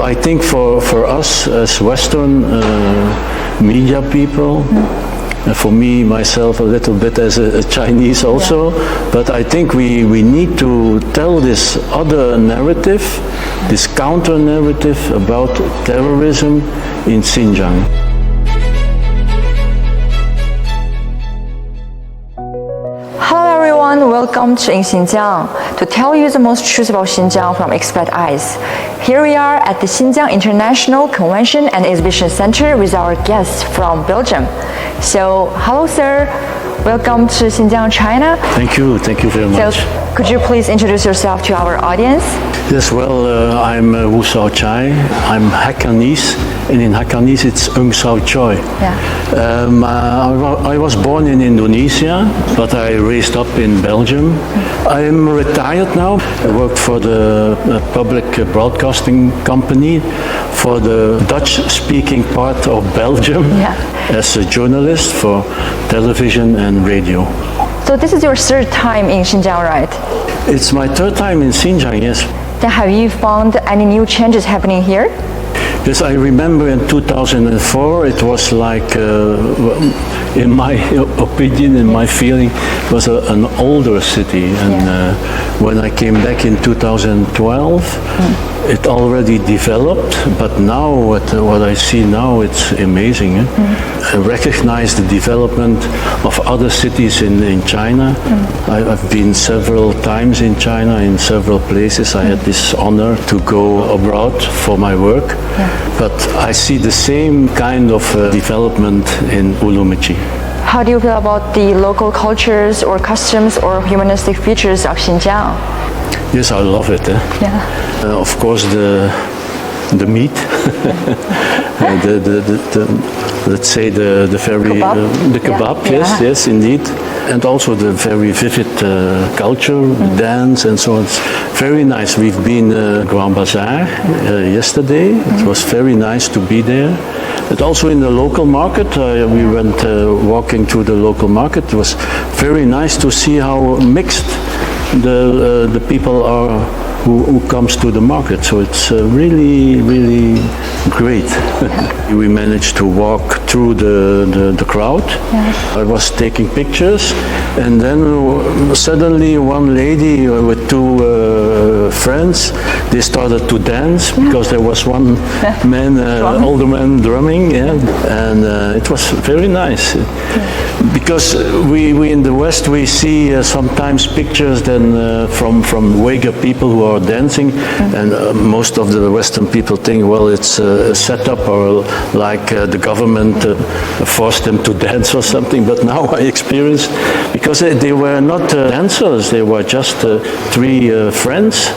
I think for us as Western media people, for me, myself, a little bit as a Chinese also, but I think we need to tell this other narrative, this counter-narrative about terrorism in Xinjiang. Hello everyone, welcome to InXinjiang to tell you the most truth about Xinjiang from expert eyes. Here we are at the Xinjiang International Convention and Exhibition Center with our guests from Belgium. So, hello sir, welcome to Xinjiang, China. Thank you very much. So, could you please introduce yourself to our audience? Yes, well, I'm Sauw Tjhoi. I'm Hakanese, and in Hakanese it's Sauw Tjhoi. I was born in Indonesia, but I raised up in Belgium. I'm retired now. I worked for the public broadcasting company for the Dutch-speaking part of Belgium as a journalist for television and radio. So this is your third time in Xinjiang, right? It's my third time in Xinjiang, yes. Then have you found any new changes happening here? Yes, I remember in 2004 it was like, in my opinion, in my feeling, it was an older city. And when I came back in 2012, it already developed, but now what I see now, it's amazing. I recognize the development of other cities in China. I've been several times in China, in several places. I had this honor to go abroad for my work. But I see the same kind of development in Urumqi. How do you feel about the local cultures or customs or humanistic features of Xinjiang? Yes, I love it. Of course, the meat, let's say the very the kebab. Yes, indeed, and also the very vivid culture, the dance, and so on. It's very nice. We've been Grand Bazaar yesterday. It was very nice to be there. But also in the local market, we went walking through the local market. It was very nice to see how mixed the people are who comes to the market. So it's really great. We managed to walk through the crowd. I was taking pictures, and then suddenly one lady with two friends, they started to dance because there was one man, older man drumming, and it was very nice. Because we in the West, we see sometimes pictures then from Uygur people who are dancing, and most of the Western people think, well, it's a setup, or like the government forced them to dance or something. But now I experienced, because they were not dancers, they were just three friends,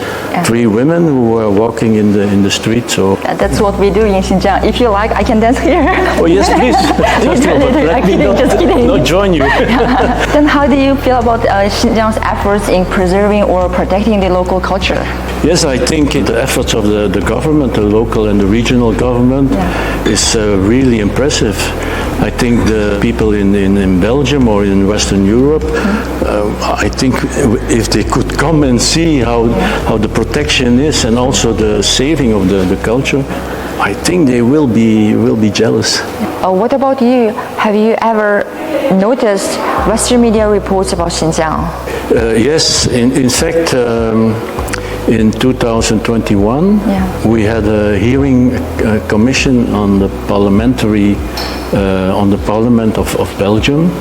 three women who were walking in the street. So that's what we do in Xinjiang. If you like, I can dance here. Oh yes, please. Just kidding. Not join you. Then how do you feel about Xinjiang's efforts in preserving or protecting the local culture? Yes, I think the efforts of the government, the local and the regional government, is really impressive. I think the people in Belgium or in Western Europe, I think if they could come and see how the protection is and also the saving of the culture, I think they will be jealous. What about you? Have you ever noticed Western media reports about Xinjiang? Yes, in fact, in 2021, we had a hearing commission on the parliament of Belgium,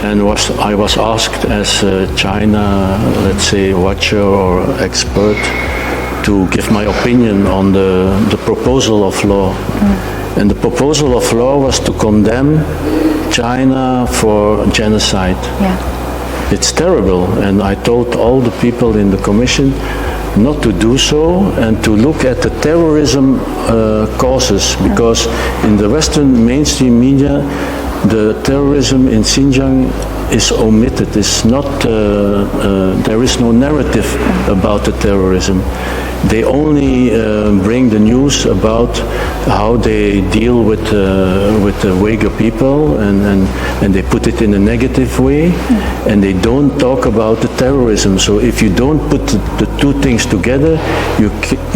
and I was asked as a China, let's say, watcher or expert, to give my opinion on the proposal of law. And the proposal of law was to condemn China for genocide. It's terrible, and I told all the people in the commission not to do so and to look at the terrorism causes, because in the Western mainstream media, the terrorism in Xinjiang is omitted. It's not, there is no narrative about the terrorism. They only bring the news about how they deal with the Uyghur people, and they put it in a negative way, and they don't talk about the terrorism. So if you don't put the two things together,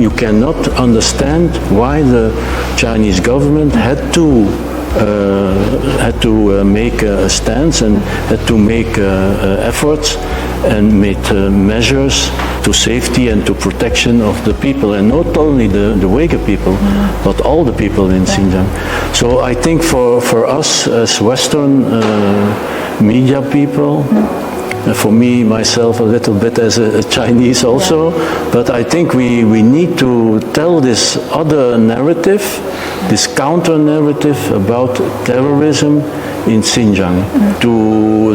you cannot understand why the Chinese government had to make a stance and had to make efforts and made measures to safety and to protection of the people, and not only the Uyghur people, but all the people in Xinjiang. So I think for us as Western media people, for me, myself, a little bit as a Chinese also, but I think we need to tell this other narrative, this counter-narrative about terrorism in Xinjiang, to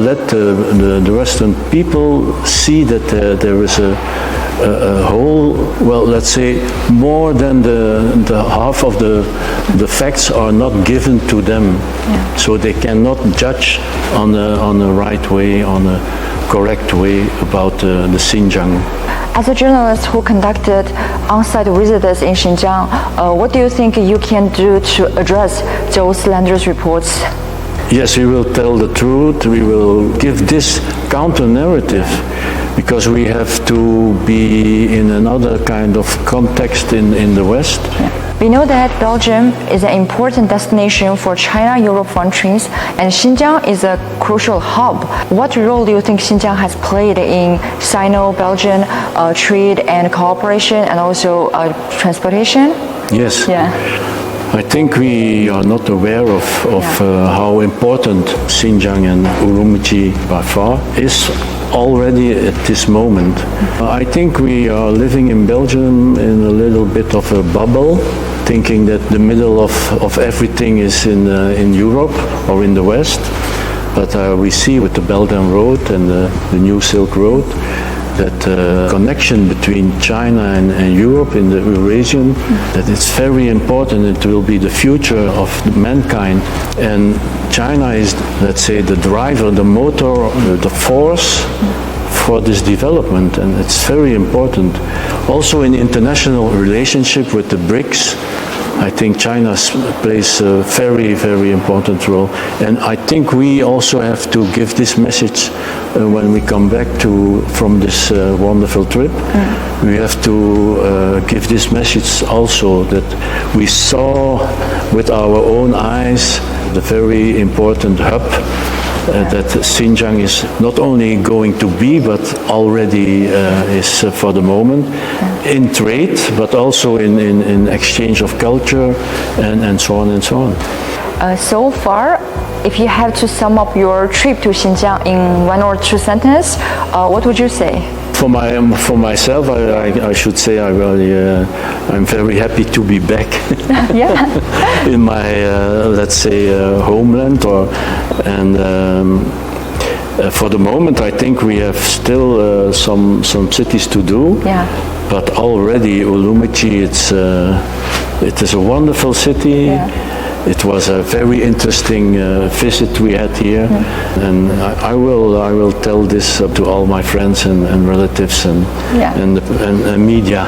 let the Western people see that there is a whole, well, let's say, more than the half of the facts are not given to them, so they cannot judge on the right way, on a correct way about the Xinjiang. As a journalist who conducted on-site visits in Xinjiang, what do you think you can do to address those slanderous reports? Yes, we will tell the truth. We will give this counter-narrative, because we have to be in another kind of context in the West. We know that Belgium is an important destination for China-Europe countries, and Xinjiang is a crucial hub. What role do you think Xinjiang has played in Sino-Belgian trade and cooperation, and also transportation? Yes. Yeah. I think we are not aware of how important Xinjiang and Urumqi by far is already at this moment. I think we are living in Belgium in a little bit of a bubble, thinking that the middle of everything is in Europe or in the West. But we see with the Belt and Road and the new Silk Road that connection between China and Europe in the Eurasian, that it's very important. It will be the future of mankind. And China is, let's say, the driver, the motor, the force for this development, and it's very important. Also in international relationship with the BRICS, I think China plays a very, very important role. And I think we also have to give this message when we come back from this wonderful trip. We have to give this message also, that we saw with our own eyes the very important hub that Xinjiang is not only going to be, but already is for the moment, in trade, but also in exchange of culture, and so on and so on. So far, if you have to sum up your trip to Xinjiang in one or two sentences, what would you say? For myself, I should say I'm very happy to be back in my let's say homeland, and for the moment I think we have still some cities to do. But already Urumqi, it is a wonderful city. It was a very interesting visit we had here, and I will tell this to all my friends and relatives and media.